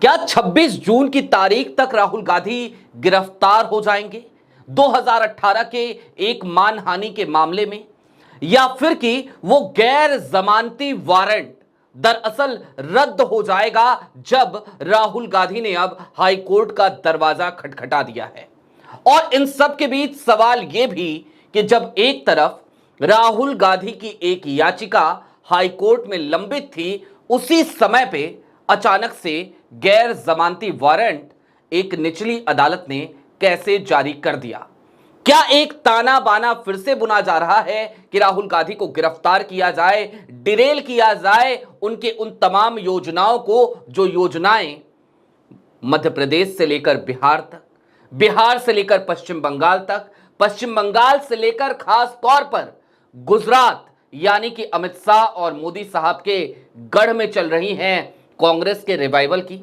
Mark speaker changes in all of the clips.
Speaker 1: क्या 26 जून की तारीख तक राहुल गांधी गिरफ्तार हो जाएंगे 2018 के एक मानहानि के मामले में, या फिर कि वो गैर जमानती वारंट दरअसल रद्द हो जाएगा जब राहुल गांधी ने अब हाई कोर्ट का दरवाजा खटखटा दिया है। और इन सब के बीच सवाल यह भी कि जब एक तरफ राहुल गांधी की एक याचिका हाई कोर्ट में लंबित थी, उसी समय पे अचानक से गैर जमानती वारंट एक निचली अदालत ने कैसे जारी कर दिया। क्या एक ताना बाना फिर से बुना जा रहा है कि राहुल गांधी को गिरफ्तार किया जाए, डिरेल किया जाए उनके उन तमाम योजनाओं को जो योजनाएं मध्य प्रदेश से लेकर बिहार तक, बिहार से लेकर पश्चिम बंगाल तक, पश्चिम बंगाल से लेकर खास तौर पर गुजरात यानी कि अमित शाह और मोदी साहब के गढ़ में चल रही हैं कांग्रेस के रिवाइवल की।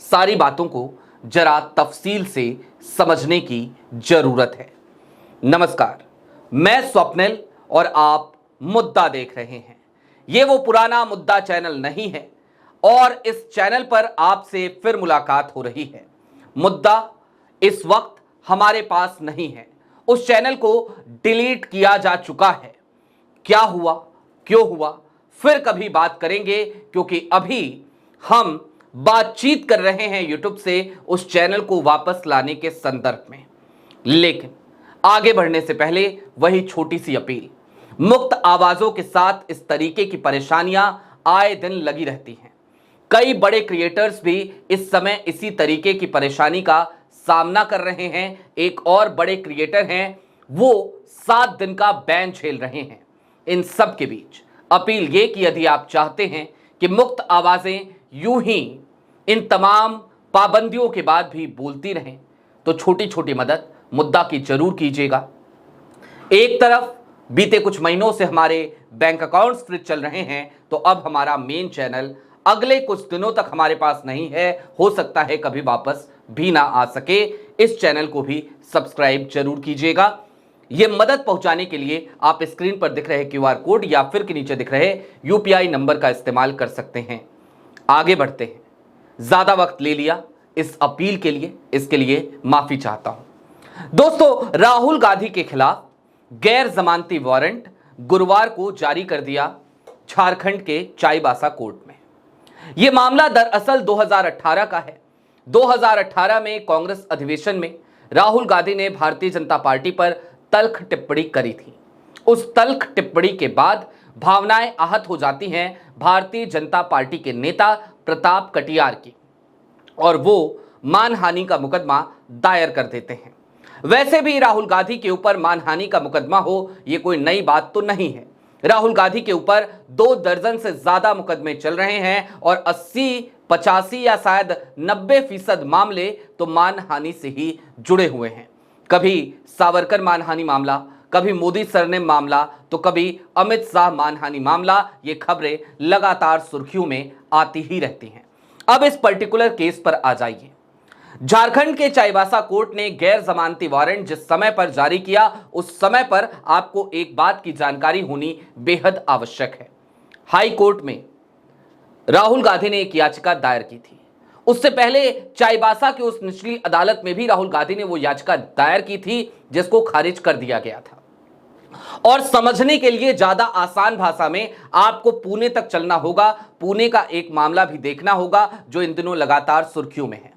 Speaker 1: सारी बातों को जरा तफसील से समझने की जरूरत है। नमस्कार, मैं स्वप्निल और आप मुद्दा देख रहे हैं। ये वो पुराना मुद्दा चैनल नहीं है और इस चैनल पर आपसे फिर मुलाकात हो रही है। मुद्दा इस वक्त हमारे पास नहीं है, उस चैनल को डिलीट किया जा चुका है। क्या हुआ, क्यों हुआ, फिर कभी बात करेंगे, क्योंकि अभी हम बातचीत कर रहे हैं यूट्यूब से उस चैनल को वापस लाने के संदर्भ में। लेकिन आगे बढ़ने से पहले वही छोटी सी अपील, मुक्त आवाजों के साथ इस तरीके की परेशानियां आए दिन लगी रहती हैं। कई बड़े क्रिएटर्स भी इस समय इसी तरीके की परेशानी का सामना कर रहे हैं। एक और बड़े क्रिएटर हैं, वो 7 दिन का बैन झेल रहे हैं। इन सब के बीच अपील ये कि यदि आप चाहते हैं कि मुक्त आवाजें यूं ही इन तमाम पाबंदियों के बाद भी बोलती रहें, तो छोटी छोटी मदद मुद्दा की जरूर कीजिएगा। एक तरफ बीते कुछ महीनों से हमारे बैंक अकाउंट्स फ्रीज चल रहे हैं, तो अब हमारा मेन चैनल अगले कुछ दिनों तक हमारे पास नहीं है, हो सकता है कभी वापस भी ना आ सके। इस चैनल को भी सब्सक्राइब जरूर कीजिएगा। ये मदद पहुंचाने के लिए आप स्क्रीन पर दिख रहे क्यूआर कोड या फिर के नीचे दिख रहे यूपीआई नंबर का इस्तेमाल कर सकते हैं। आगे बढ़ते हैं, ज्यादा वक्त ले लिया इस अपील के लिए, इसके लिए माफी चाहता हूं। दोस्तों, राहुल गांधी के खिलाफ गैर जमानती वारंट गुरुवार को जारी कर दिया झारखंड के चाईबासा कोर्ट में। यह मामला दरअसल 2018 का है। 2018 में कांग्रेस अधिवेशन में राहुल गांधी ने भारतीय जनता पार्टी पर तल्ख टिप्पणी करी थी। उस तल्ख टिप्पणी के बाद भावनाएं आहत हो जाती हैं भारतीय जनता पार्टी के नेता प्रताप कटियार की, और वो मानहानि का मुकदमा दायर कर देते हैं। वैसे भी राहुल गांधी के ऊपर मानहानि का मुकदमा हो, ये कोई नई बात तो नहीं है। राहुल गांधी के ऊपर 2 दर्जन से ज्यादा मुकदमे चल रहे हैं और 80, 85 या शायद 90% मामले तो मानहानि से ही जुड़े हुए हैं। कभी सावरकर मानहानि मामला, कभी मोदी सरनेम मामला, तो कभी अमित शाह मानहानि मामला। ये खबरें लगातार सुर्खियों में आती ही रहती हैं। अब इस पर्टिकुलर केस पर आ जाइए। झारखंड के चाईबासा कोर्ट ने गैर जमानती वारंट जिस समय पर जारी किया, उस समय पर आपको एक बात की जानकारी होनी बेहद आवश्यक है। हाई कोर्ट में राहुल गांधी ने एक याचिका दायर की थी। उससे पहले चाईबासा की उस निचली अदालत में भी राहुल गांधी ने वो याचिका दायर की थी, जिसको खारिज कर दिया गया था। और समझने के लिए ज्यादा आसान भाषा में आपको पुणे तक चलना होगा। पुणे का एक मामला भी देखना होगा जो इन दिनों लगातार सुर्खियों में है।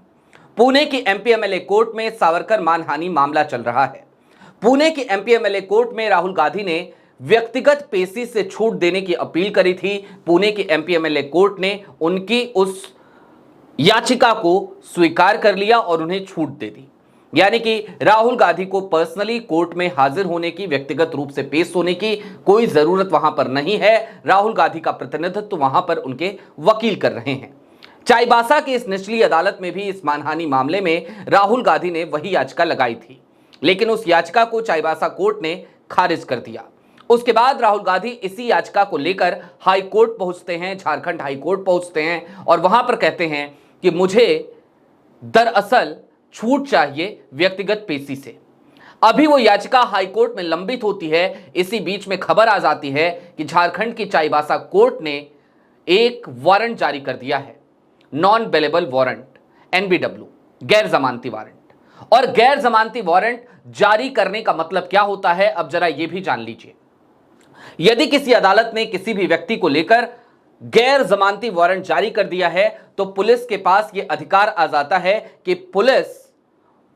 Speaker 1: पुणे की एमपी एमएलए कोर्ट में सावरकर मानहानि मामला चल रहा है। पुणे की एमपी एमएलए कोर्ट में राहुल गांधी ने व्यक्तिगत पेशी से छूट देने की अपील करी थी। पुणे की एमपी एमएलए कोर्ट ने उनकी उस याचिका को स्वीकार कर लिया और उन्हें छूट दे दी। यानी कि राहुल गांधी को पर्सनली कोर्ट में हाजिर होने की, व्यक्तिगत रूप से पेश होने की कोई जरूरत वहां पर नहीं है। राहुल गांधी का प्रतिनिधित्व वहां पर उनके वकील कर रहे हैं। चाईबासा की इस निचली अदालत में भी इस मानहानि मामले में राहुल गांधी ने वही याचिका लगाई थी, लेकिन उस याचिका को चाईबासा कोर्ट ने खारिज कर दिया। उसके बाद राहुल गांधी इसी याचिका को लेकर हाई कोर्ट पहुंचते हैं, झारखंड हाई कोर्ट पहुंचते हैं और वहां पर कहते हैं कि मुझे दरअसल छूट चाहिए व्यक्तिगत पेशी से। अभी वो याचिका हाईकोर्ट में लंबित होती है, इसी बीच में खबर आ जाती है कि झारखंड की चाईबासा कोर्ट ने एक वारंट जारी कर दिया है। नॉन बेलेबल वारंट, NBW, गैर जमानती वारंट। और गैर जमानती वारंट जारी करने का मतलब क्या होता है, अब जरा यह भी जान लीजिए। यदि किसी अदालत ने किसी भी व्यक्ति को लेकर गैर जमानती वारंट जारी कर दिया है तो पुलिस के पास यह अधिकार आ जाता है कि पुलिस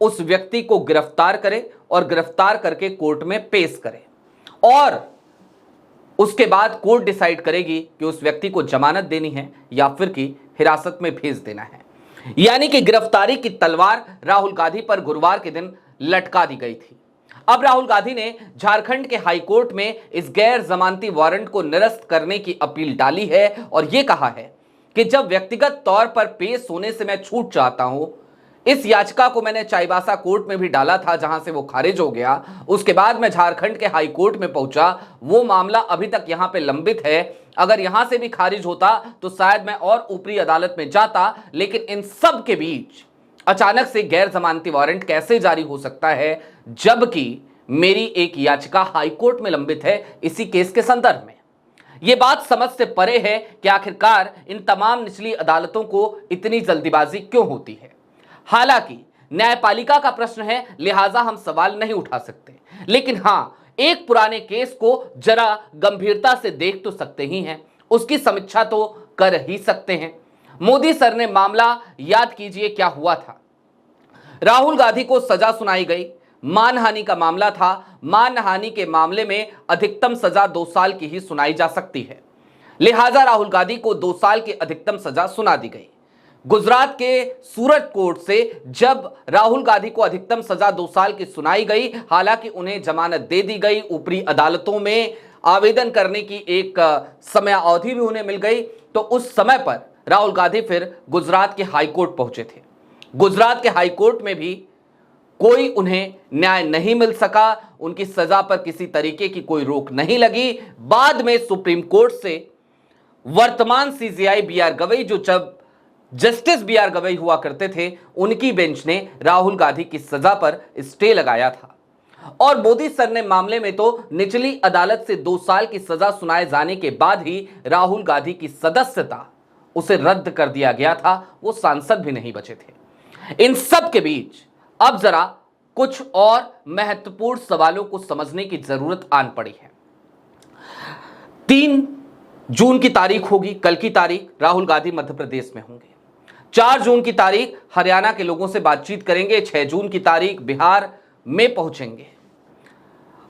Speaker 1: उस व्यक्ति को गिरफ्तार करे और गिरफ्तार करके कोर्ट में पेश करे, और उसके बाद कोर्ट डिसाइड करेगी कि उस व्यक्ति को जमानत देनी है या फिर कि हिरासत में भेज देना है। यानी कि गिरफ्तारी की तलवार राहुल गांधी पर गुरुवार के दिन लटका दी गई थी। अब राहुल गांधी ने झारखंड के हाई कोर्ट में इस गैर जमानती वारंट को निरस्त करने की अपील डाली है और यह कहा है कि जब व्यक्तिगत तौर पर पेश होने से मैं छूट चाहता हूं, इस याचिका को मैंने चाईबासा कोर्ट में भी डाला था जहां से वो खारिज हो गया, उसके बाद मैं झारखंड के हाई कोर्ट में पहुंचा, वो मामला अभी तक यहां पे लंबित है, अगर यहां से भी खारिज होता तो शायद मैं और ऊपरी अदालत में जाता, लेकिन इन सब के बीच अचानक से गैर जमानती वारंट कैसे जारी हो सकता है जबकि मेरी एक याचिका हाई कोर्ट में लंबित है इसी केस के संदर्भ में। यह बात समझ से परे है कि आखिरकार इन तमाम निचली अदालतों को इतनी जल्दीबाजी क्यों होती है। हालांकि न्यायपालिका का प्रश्न है, लिहाजा हम सवाल नहीं उठा सकते, लेकिन हां, एक पुराने केस को जरा गंभीरता से देख तो सकते ही हैं, उसकी समीक्षा तो कर ही सकते हैं। मोदी सर ने मामला याद कीजिए क्या हुआ था। राहुल गांधी को सजा सुनाई गई, मानहानि का मामला था। मानहानि के मामले में अधिकतम सजा 2 साल की ही सुनाई जा सकती है, लिहाजा राहुल गांधी को 2 साल की अधिकतम सजा सुना दी गई। गुजरात के सूरत कोर्ट से जब राहुल गांधी को अधिकतम सजा 2 साल की सुनाई गई, हालांकि उन्हें जमानत दे दी गई, ऊपरी अदालतों में आवेदन करने की एक समय अवधि भी उन्हें मिल गई, तो उस समय पर राहुल गांधी फिर गुजरात के हाई कोर्ट पहुंचे थे। गुजरात के हाई कोर्ट में भी कोई उन्हें न्याय नहीं मिल सका, उनकी सजा पर किसी तरीके की कोई रोक नहीं लगी। बाद में सुप्रीम कोर्ट से वर्तमान CJI BR गवई, जो जब जस्टिस BR गवई हुआ करते थे, उनकी बेंच ने राहुल गांधी की सजा पर स्टे लगाया था। और मोदी सर ने मामले में तो निचली अदालत से 2 साल की सजा सुनाए जाने के बाद ही राहुल गांधी की सदस्यता उसे रद्द कर दिया गया था, वो सांसद भी नहीं बचे थे। इन सब के बीच अब जरा कुछ और महत्वपूर्ण सवालों को समझने की जरूरत आन पड़ी है। 3 जून की तारीख होगी, कल की तारीख, राहुल गांधी मध्य प्रदेश में होंगे। 4 जून की तारीख हरियाणा के लोगों से बातचीत करेंगे। 6 जून की तारीख बिहार में पहुंचेंगे।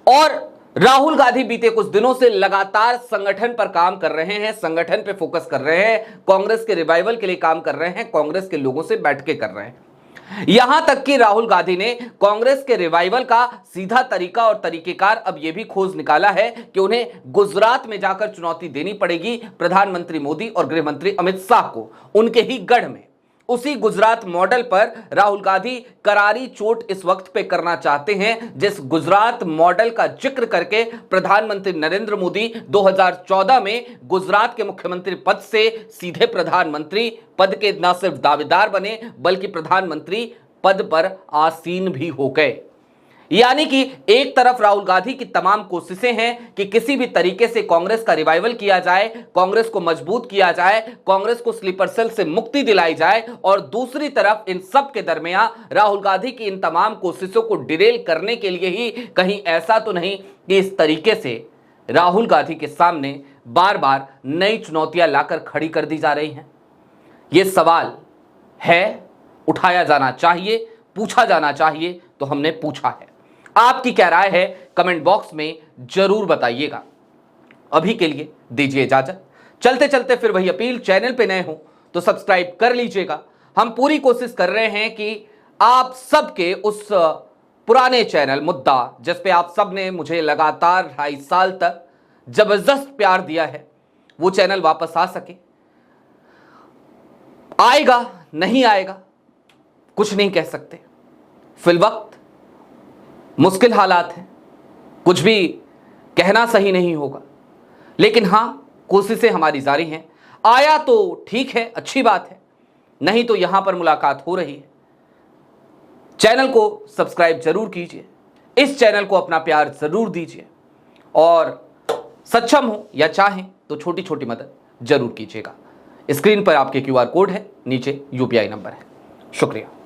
Speaker 1: और राहुल गांधी बीते कुछ दिनों से लगातार संगठन पर काम कर रहे हैं, संगठन पे फोकस कर रहे हैं, कांग्रेस के रिवाइवल के लिए काम कर रहे हैं, कांग्रेस के लोगों से बैठकें कर रहे हैं। यहां तक कि राहुल गांधी ने कांग्रेस के रिवाइवल का सीधा तरीका और तरीकेकार अब यह भी खोज निकाला है कि उन्हें गुजरात में जाकर चुनौती देनी पड़ेगी प्रधानमंत्री मोदी और गृह मंत्री अमित शाह को, उनके ही गढ़ में। उसी गुजरात मॉडल पर राहुल गांधी करारी चोट इस वक्त पे करना चाहते हैं, जिस गुजरात मॉडल का जिक्र करके प्रधानमंत्री नरेंद्र मोदी 2014 में गुजरात के मुख्यमंत्री पद से सीधे प्रधानमंत्री पद के न सिर्फ दावेदार बने बल्कि प्रधानमंत्री पद पर आसीन भी हो गए। यानी कि एक तरफ राहुल गांधी की तमाम कोशिशें हैं कि किसी भी तरीके से कांग्रेस का रिवाइवल किया जाए, कांग्रेस को मजबूत किया जाए, कांग्रेस को स्लीपर सेल से मुक्ति दिलाई जाए, और दूसरी तरफ इन सब के दरमियान राहुल गांधी की इन तमाम कोशिशों को डिरेल करने के लिए ही कहीं ऐसा तो नहीं कि इस तरीके से राहुल गांधी के सामने बार बार नई चुनौतियां लाकर खड़ी कर दी जा रही हैं। यह सवाल है, उठाया जाना चाहिए, पूछा जाना चाहिए, तो हमने पूछा है। आपकी क्या राय है कमेंट बॉक्स में जरूर बताइएगा। अभी के लिए दीजिए इजाजत। चलते चलते फिर वही अपील, चैनल पे नए हो तो सब्सक्राइब कर लीजिएगा। हम पूरी कोशिश कर रहे हैं कि आप सबके उस पुराने चैनल मुद्दा, जिस पे आप सब ने मुझे लगातार 2.5 साल तक जबरदस्त प्यार दिया है, वो चैनल वापस आ सके। आएगा नहीं आएगा कुछ नहीं कह सकते, फिलवक्त मुश्किल हालात हैं, कुछ भी कहना सही नहीं होगा, लेकिन हां, कोशिशें हमारी जारी हैं। आया तो ठीक है, अच्छी बात है, नहीं तो यहां पर मुलाकात हो रही है। चैनल को सब्सक्राइब जरूर कीजिए, इस चैनल को अपना प्यार जरूर दीजिए, और सक्षम हो या चाहें तो छोटी छोटी मदद जरूर कीजिएगा। स्क्रीन पर आपके क्यूआर कोड है, नीचे यूपीआई नंबर है। शुक्रिया।